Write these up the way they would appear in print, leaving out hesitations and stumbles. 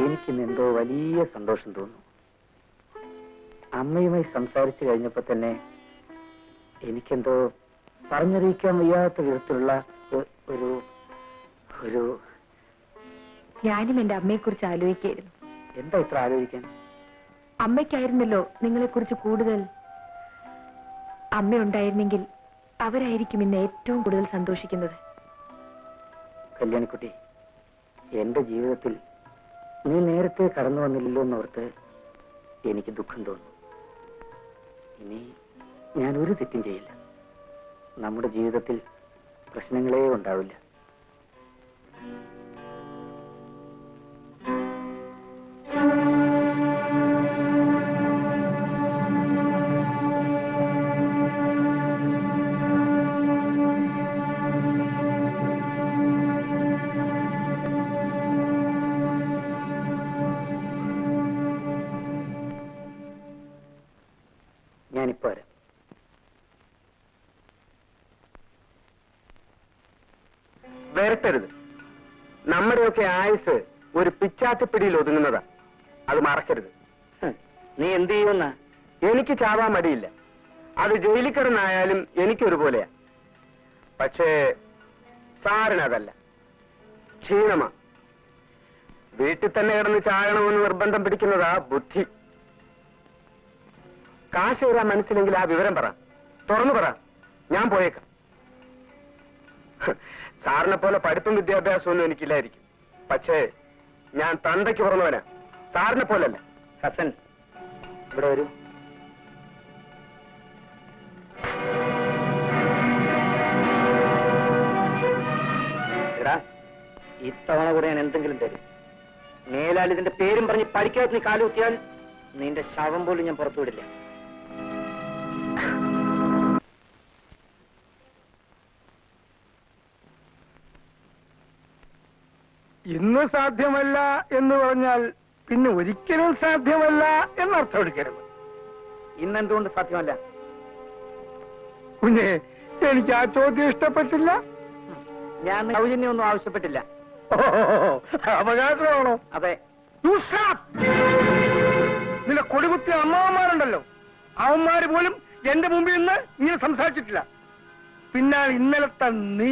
എനിക്കിന്ന് എന്തോ വലിയ സന്തോഷം തോന്നുന്നു. അമ്മയുമായി സംസാരിച്ചു കഴിഞ്ഞപ്പോ തന്നെ എനിക്കെന്തോ പറഞ്ഞറിയിക്കാൻ വയ്യാത്ത വിധത്തിലുള്ള ഒരു ഒരു ഞാനും എന്റെ അമ്മയെക്കുറിച്ച് ആലോചിക്കായിരുന്നു. എന്താ ഇത്ര ആലോചിക്കാൻ? അമ്മയ്ക്കായിരുന്നല്ലോ നിങ്ങളെക്കുറിച്ച് കൂടുതൽ. അമ്മ ഉണ്ടായിരുന്നെങ്കിൽ അവരായിരിക്കും ഇന്ന് ഏറ്റവും കൂടുതൽ സന്തോഷിക്കുന്നത്. കല്യാണിക്കുട്ടി, എന്റെ ജീവിതത്തിൽ നീ നേരത്തെ കടന്നു വന്നില്ലല്ലോ എന്നോർത്ത് എനിക്ക് ദുഃഖം തോന്നുന്നു. ഇനി ഞാൻ ഒരു തെറ്റും ചെയ്യില്ല. നമ്മുടെ ജീവിതത്തിൽ പ്രശ്നങ്ങളേ ഉണ്ടാവില്ല. ഞാനിപ്പോ വരാം. വരട്ടരുത്. നമ്മുടെയൊക്കെ ആയുസ് ഒരു പിച്ചാത്തിപ്പിടിയിൽ ഒതുങ്ങുന്നതാ. അത് മറക്കരുത്. നീ എന്ത് ചെയ്യുമെന്നാ? എനിക്ക് ചാവാൻ മടിയില്ല. അത് ജയിലിൽ കിടന്നായാലും എനിക്കൊരുപോലെയാ. പക്ഷേ സാറിനതല്ല, ക്ഷീണമാ. വീട്ടിൽ തന്നെ കിടന്ന് ചാകണമെന്ന് നിർബന്ധം പിടിക്കുന്നതാ ബുദ്ധി. കാശ് തരാൻ മനസ്സിലെങ്കിൽ ആ വിവരം പറ, തുറന്നു പറ, ഞാൻ പോയേക്കാം. സാറിനെ പോലെ പഠിപ്പും വിദ്യാഭ്യാസവും ഒന്നും എനിക്കില്ലായിരിക്കും. പക്ഷേ ഞാൻ തന്തയ്ക്ക് പുറന്നവനാ, സാറിനെ പോലല്ല. ഹസൻ, ഇവിടെ വരൂ. എടാ, ഇത്തവണ കൂടെ ഞാൻ എന്തെങ്കിലും തരും. മേലാൽ ഇതിന്റെ പേരും പറഞ്ഞ് പഠിക്കാത്ത നീ കാലുകുത്തിയാൽ നിന്റെ ശവം പോലും ഞാൻ പുറത്തുവിടില്ല. ഇന്ന് സാധ്യമല്ല എന്ന് പറഞ്ഞാൽ പിന്നെ ഒരിക്കലും സാധ്യമല്ല എന്നർത്ഥം എടുക്കരുത്. ഇന്നെന്തുകൊണ്ട് സാധ്യമല്ല? കുഞ്ഞെ, എനിക്ക് ആ ചോദ്യം ഇഷ്ടപ്പെട്ടില്ല. ഞാൻ സൗജന്യമൊന്നും ആവശ്യപ്പെട്ടില്ല. അവകാശമാണോ? അതെ. നിന്റെ കൊടികുത്തിയ അമ്മാവന്മാരുണ്ടല്ലോ, അവന്മാര് പോലും എന്റെ മുമ്പിൽ നിന്ന് ഇങ്ങനെ സംസാരിച്ചിട്ടില്ല. പിന്നാണ് ഇന്നലത്തെ നീ.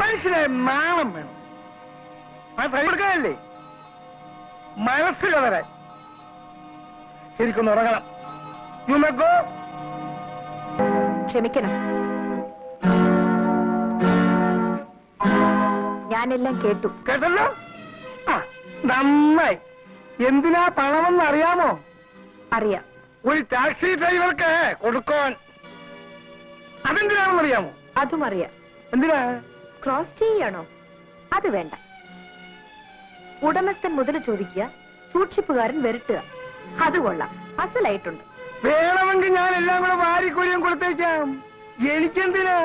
മനുഷ്യനായ നാണം വേണം. കൊടുക്കാനല്ലേ മനസ്സിൽ വരാൻ. ശരിക്കൊന്ന് ഉറങ്ങണം. ക്ഷമിക്കണം, ഞാനെല്ലാം കേട്ടു. കേട്ടല്ലോ? നന്നായി. എന്തിനാ പണമെന്ന് അറിയാമോ? അറിയാം. ഒരു ടാക്സി ഡ്രൈവർക്ക് കൊടുക്കാൻ. അതെന്തിനാണെന്ന് അറിയാമോ? അതും അറിയാം. എന്തിനാ? ക്രോസ് ചെയ്യാണോ? അത് വേണ്ട. ഉടമസ്ഥൻ മുതൽ ചോദിക്കുക, സൂക്ഷിപ്പുകാരൻ വരട്ടുക. അത് കൊള്ളാം, അസലായിട്ടുണ്ട്. വേണമെങ്കിൽ ഞാൻ എല്ലാം കൂടെ വാരിക്കൊലിയും കൊടുത്തേക്കാം. എനിക്കെന്തിനാ?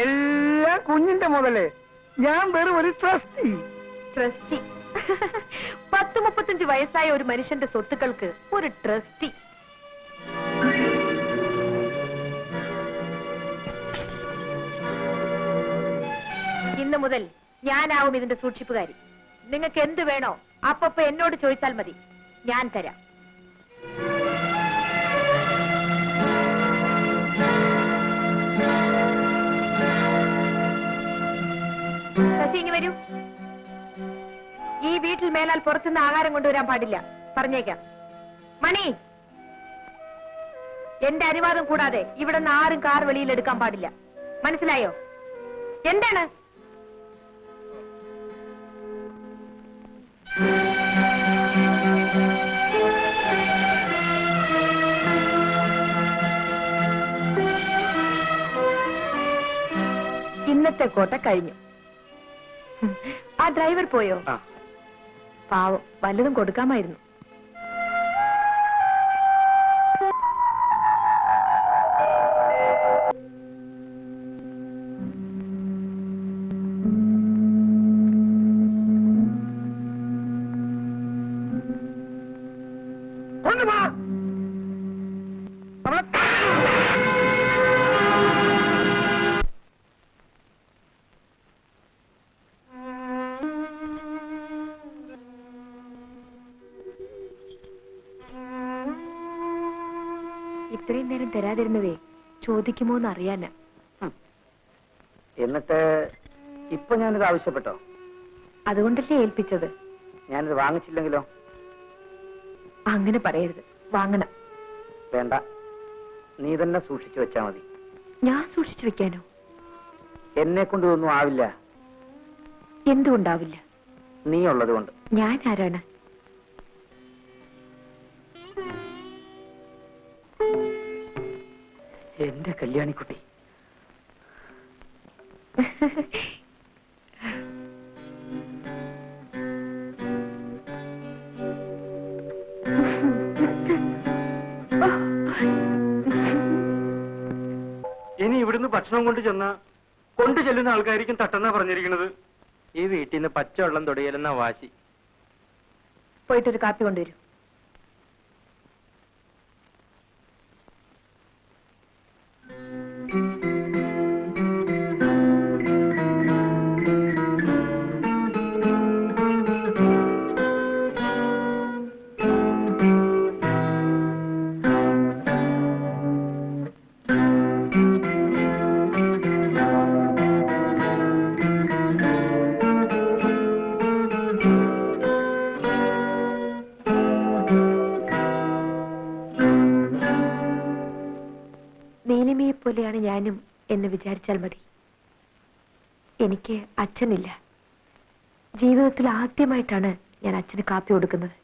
എല്ലാം കുഞ്ഞിന്റെ മുതലേ. ഞാൻ വെറും ഒരു ട്രസ്റ്റി. ട്രസ്റ്റി? 10-35 വയസ്സായ ഒരു മനുഷ്യന്റെ സ്വത്തുക്കൾക്ക് ഒരു ട്രസ്റ്റി? ഇന്ന് മുതൽ ഞാനാവും ഇതിന്റെ സൂക്ഷിപ്പുകാരി. നിങ്ങൾക്ക് എന്ത് വേണോ അപ്പപ്പോ എന്നോട് ചോദിച്ചാൽ മതി, ഞാൻ തരാം. ശശി, ഇനി വരൂ. ഈ വീട്ടിൽ മേലാൽ പുറത്തുനിന്ന് ആഹാരം കൊണ്ടുവരാൻ പാടില്ല, പറഞ്ഞേക്കാം. മണി, എന്റെ അനുവാദം കൂടാതെ ഇവിടെ നിന്ന് ആരും കാർ വെളിയിൽ എടുക്കാൻ പാടില്ല, മനസ്സിലായോ? എന്താണ്? ഇന്നത്തെ കോട്ട കഴിഞ്ഞു. ആ ഡ്രൈവർ പോയോ? പാവം, വല്ലതും കൊടുക്കാമായിരുന്നു. ഇത്രയും നേരം തരാതിരുന്നതേ ചോദിക്കുമോ എന്ന് അറിയാനാ. എന്നിട്ട് ഇപ്പൊ ഞാനിത് ആവശ്യപ്പെട്ടോ? അതുകൊണ്ടല്ലേ ഏൽപ്പിച്ചത്. ഞാനിത് വാങ്ങിച്ചില്ലെങ്കിലോ? അങ്ങനെ പറയരുത്, വാങ്ങണം. വേണ്ട, നീ തന്നെ സൂക്ഷിച്ചു വെച്ചാ മതി. ഞാൻ സൂക്ഷിച്ചു വെക്കാനോ? എന്നെ കൊണ്ട് ഇതൊന്നും ആവില്ല. എന്തുകൊണ്ടാവില്ല? നീ ഉള്ളത് കൊണ്ട്. ഞാൻ ആരാണ്? എന്റെ കല്യാണിക്കുട്ടി. ഇനി ഇവിടുന്ന് ഭക്ഷണം കൊണ്ട് ചെല്ലുന്ന ആൾക്കാരിക്കും തട്ടെന്നാ പറഞ്ഞിരിക്കുന്നത്. ഈ വീട്ടിൽ നിന്ന് പച്ചവെള്ളം തൊടിയലെന്ന വാശി. പോയിട്ടൊരു കാപ്പി കൊണ്ടുവരൂ. പോലെയാണ് ഞാനും എന്ന് വിചാരിച്ചാൽ മതി. എനിക്ക് അച്ഛനില്ല. ജീവിതത്തിൽ ആദ്യമായിട്ടാണ് ഞാൻ അച്ഛന് കാപ്പി കൊടുക്കുന്നത്.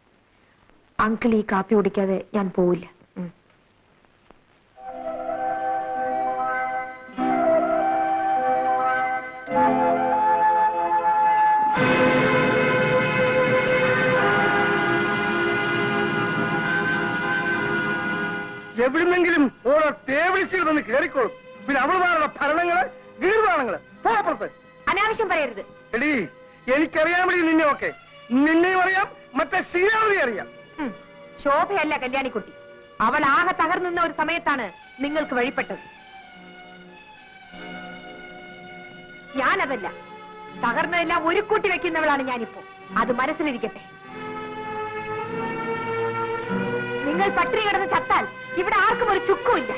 അങ്കിൾ ഈ കാപ്പി കുടിക്കാതെ ഞാൻ പോവില്ല. എവിടുന്നെങ്കിലും ഓരോ ടേബിൾസിൽ വന്ന് കയറിക്കോളും. പിന്നെ അവളുമാരുടെ ഭരണങ്ങള് ഗീർവാണങ്ങള് പോപ്പുറത്ത് അനാവശ്യം പറയരുത്. എടീ, എനിക്കറിയാൻ വേണ്ടി നിന്നെ ഒക്കെ നിന്നെയും അറിയാം, മറ്റേ ശ്രീരാമനെ അറിയാം. ശോഭയല്ല കല്യാണിക്കുട്ടി. അവൾ ആകെ തകർന്നുന്ന ഒരു സമയത്താണ് നിങ്ങൾക്ക് വഴിപ്പെട്ടത്. ഞാനതല്ല, തകർന്നതെല്ലാം ഒരു കൂട്ടി വെക്കുന്നവളാണ് ഞാനിപ്പോ. അത് മനസ്സിലിരിക്കട്ടെ. നിങ്ങൾ പട്ടിണി കിടന്ന് ചത്താൽ ഇവിടെ ആർക്കും ഒരു ചുക്കുമില്ല.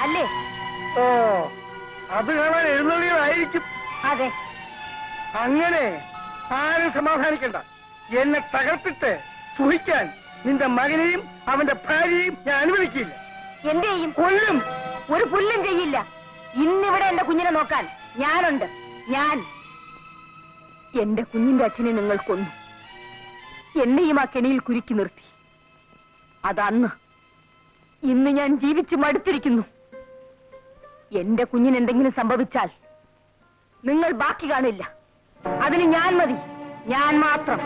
അല്ലേ? ഓ, അത് കാണാൻ എഴുന്നള്ളിയതായിരിക്കും. അതെ. അങ്ങനെ ആരും സമാധാനിക്കണ്ട. എന്നെ തകർത്തിട്ട് സുഖിക്കാൻ നിന്റെ മകനെയും അവന്റെ ഭാര്യയും ഞാൻ അനുവദിക്കില്ല. എന്ത് ചെയ്യും? കൊല്ലും. ഒരു പുല്ലും ചെയ്യില്ല. ഇന്നിവിടെ എന്റെ കുഞ്ഞിനെ നോക്കാൻ ഞാനുണ്ട്. ഞാൻ എന്റെ കുഞ്ഞിന്റെ അച്ഛനെ നിങ്ങൾ കൊന്നു. എന്നെയും ആ കെണിയിൽ കുരുക്കി നിർത്തി. അതന്ന്. ഇന്ന് ഞാൻ ജീവിച്ചു മടുത്തിരിക്കുന്നു. എന്റെ കുഞ്ഞിന് എന്തെങ്കിലും സംഭവിച്ചാൽ നിങ്ങൾ ബാക്കി കാണില്ല. അതിന് ഞാൻ മതി, ഞാൻ മാത്രം.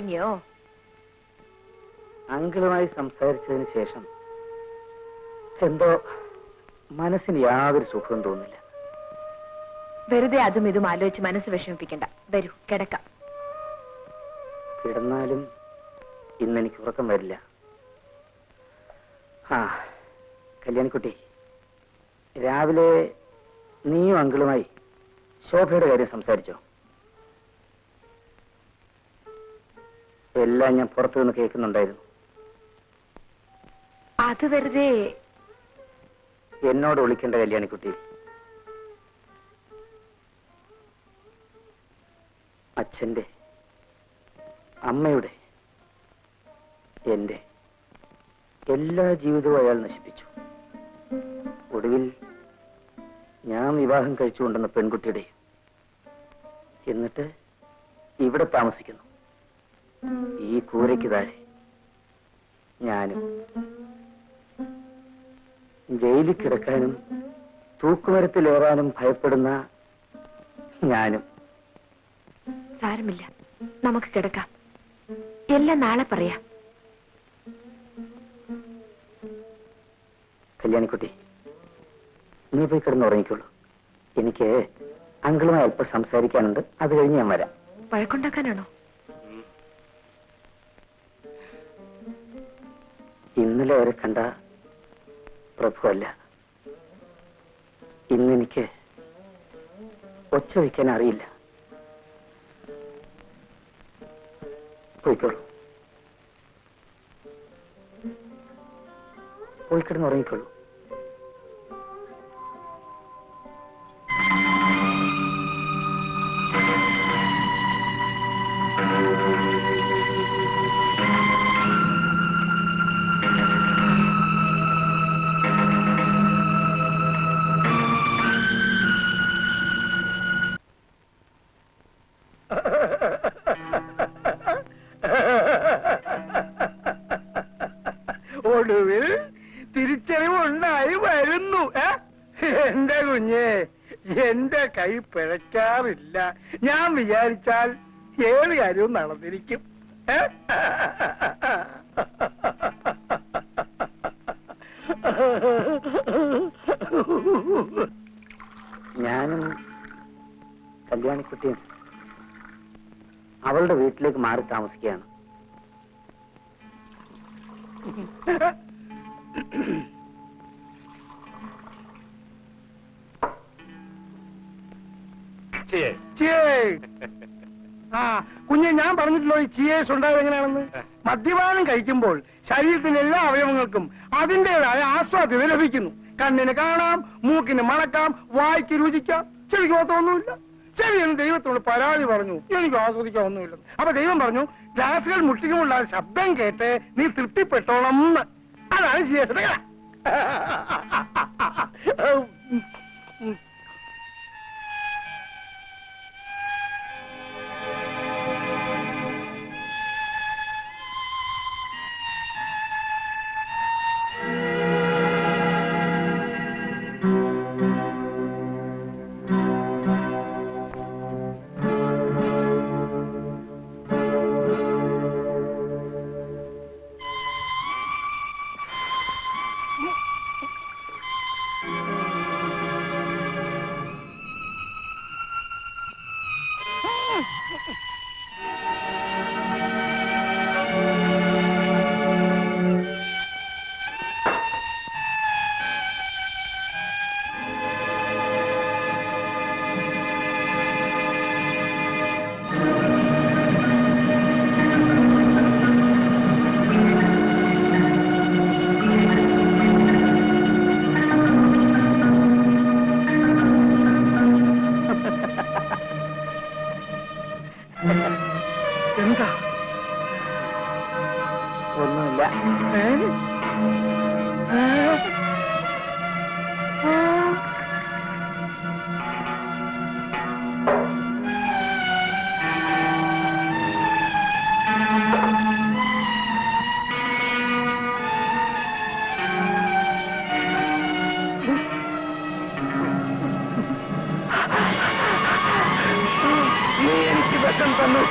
കഴിഞ്ഞോ? അങ്കിളുമായി സംസാരിച്ചതിന് ശേഷം എന്തോ മനസ്സിന് യാതൊരു സുഖവും തോന്നില്ല. വെറുതെ അതും ഇതും ആലോചിച്ച് മനസ്സ് വിഷമിപ്പിക്കണ്ട. വരൂ, കിടക്കാം. കിടന്നാലും ഇന്നെനിക്ക് ഉറക്കം വരില്ല. ആ കല്യാണിക്കുട്ടി, രാവിലെ നീയും അങ്കിളുമായി ശോഭയുടെ കാര്യം സംസാരിച്ചോ? എല്ലാം ഞാൻ പുറത്തു നിന്ന് കേൾക്കുന്നുണ്ടായിരുന്നു. അത് വെറുതെ എന്നോട് വിളിക്കേണ്ട കല്യാണിക്കുട്ടി. അച്ഛന്റെ, അമ്മയുടെ, എന്റെ എല്ലാ ജീവിതവും അയാൾ നശിപ്പിച്ചു. ഒടുവിൽ ഞാൻ വിവാഹം കഴിച്ചുകൊണ്ടുവന്ന പെൺകുട്ടിയുടെ, എന്നിട്ട് ഇവിടെ താമസിക്കുന്നു, ഈ കൂരയ്ക്ക് താഴെ. ഞാനും ജയിലിൽ കിടക്കാനും തൂക്കുമരത്തിലേറാനും ഭയപ്പെടുന്ന ഞാനും. സാരമില്ല, നമുക്ക് കിടക്കാം. എല്ലാം നാളെ പറയാം. കല്യാണിക്കുട്ടി, നീ പോയി കിടന്നുറങ്ങിക്കോളൂ. എനിക്ക് അങ്കിളുമായി അല്പം സംസാരിക്കാനുണ്ട്. അത് കഴിഞ്ഞ് ഞാൻ വരാം. വഴക്കുണ്ടാക്കാനാണോ? ഇന്നലെ അവരെ കണ്ട പ്രഭുവല്ല. ഇന്നെനിക്ക് ഒച്ച വയ്ക്കാൻ അറിയില്ല. പോയിക്കോളൂ, പോയി കിടന്നുറങ്ങിക്കോളൂ. ഒടുവിൽ തിരിച്ചറിവുണ്ടായി വരുന്നു. എന്റെ കുഞ്ഞെ, എന്റെ കൈ പിഴയ്ക്കാറില്ല. ഞാൻ വിചാരിച്ചാൽ ഏത് കാര്യവും നടന്നിരിക്കും. ഞാനും കല്യാണിക്കുട്ടിയും അവളുടെ വീട്ടിലേക്ക് മാറി താമസിക്കുകയാണ്. ആ കുഞ്ഞെ, ഞാൻ പറഞ്ഞിട്ടുള്ളൂ ഈ ചിയേഴ്സ് ഉണ്ടായത് എങ്ങനെയാണെന്ന്. മദ്യപാനം കഴിക്കുമ്പോൾ ശരീരത്തിന്റെ എല്ലാ അവയവങ്ങൾക്കും അതിന്റേതായ ആസ്വാദ്യത ലഭിക്കുന്നു. കണ്ണിന് കാണാം, മൂക്കിന് മണക്കാം, വായിക്ക് രുചിക്കാം, ചെവിക്ക് മാത്രമൊന്നുമില്ല. ചെവി എന്ന് ദൈവത്തോട് പരാതി പറഞ്ഞു, എനിക്ക് ആസ്വദിക്കാൻ ഒന്നുമില്ല. അപ്പൊ ദൈവം പറഞ്ഞു, ഗ്ലാസുകൾ മുട്ടിക്കുമുള്ള ശബ്ദം കേട്ട് നീ തൃപ്തിപ്പെട്ടോളം. അതാണ് ചിയേഴ്സിന്റെ കഥ. എന്താ? ഒന്നുമില്ല. നീ എനിക്ക് വിഷം തന്നു.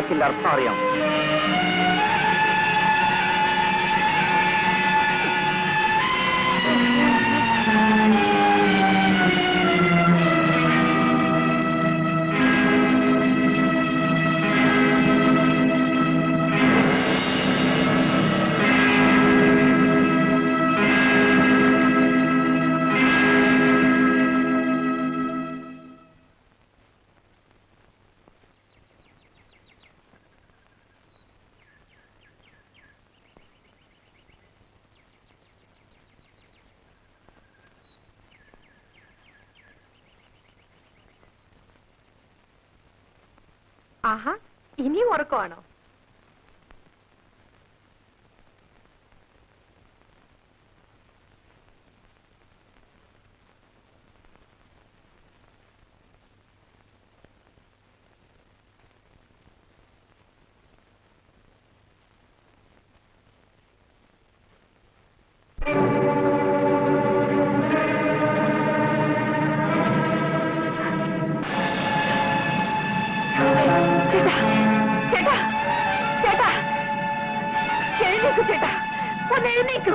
വാക്കിന്റെ അർത്ഥം അറിയാം. ആഹാ, ഇനിയും ഉറക്കമാണോ? ചേട്ടാ, ചേട്ടാ, ചേട്ടാ, എഴുന്നേക്കൂ ചേട്ടാ, ഒന്ന് എഴുന്നേക്കൂ.